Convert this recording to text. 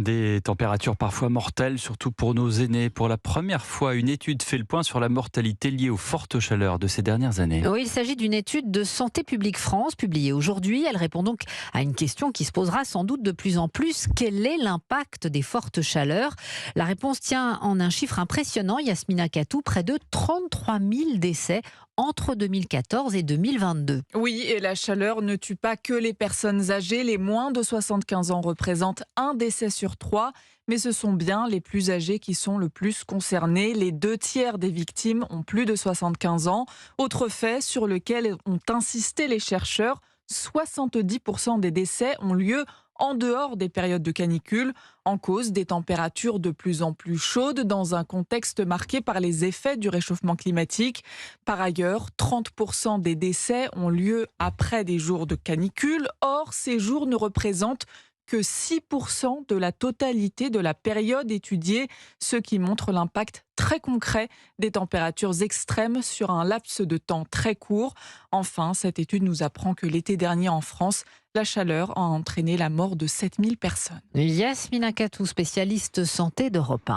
Des températures parfois mortelles, surtout pour nos aînés. Pour la première fois, une étude fait le point sur la mortalité liée aux fortes chaleurs de ces dernières années. Oui, il s'agit d'une étude de Santé publique France publiée aujourd'hui. Elle répond donc à une question qui se posera sans doute de plus en plus. Quel est l'impact des fortes chaleurs ? La réponse tient en un chiffre impressionnant, Yasmina Katou, près de 33 000 décès entre 2014 et 2022. Oui, et la chaleur ne tue pas que les personnes âgées. Les moins de 75 ans représentent un décès sur 3. Mais ce sont bien les plus âgés qui sont le plus concernés. Les 2/3 des victimes ont plus de 75 ans. Autre fait sur lequel ont insisté les chercheurs, 70% des décès ont lieu en dehors des périodes de canicule, en cause des températures de plus en plus chaudes dans un contexte marqué par les effets du réchauffement climatique. Par ailleurs, 30% des décès ont lieu après des jours de canicule. Or, ces jours ne représentent que 6% de la totalité de la période étudiée, ce qui montre l'impact très concret des températures extrêmes sur un laps de temps très court. Enfin, cette étude nous apprend que l'été dernier en France, la chaleur a entraîné la mort de 7 000 personnes. Yasmina Katou, spécialiste santé d'Europe 1.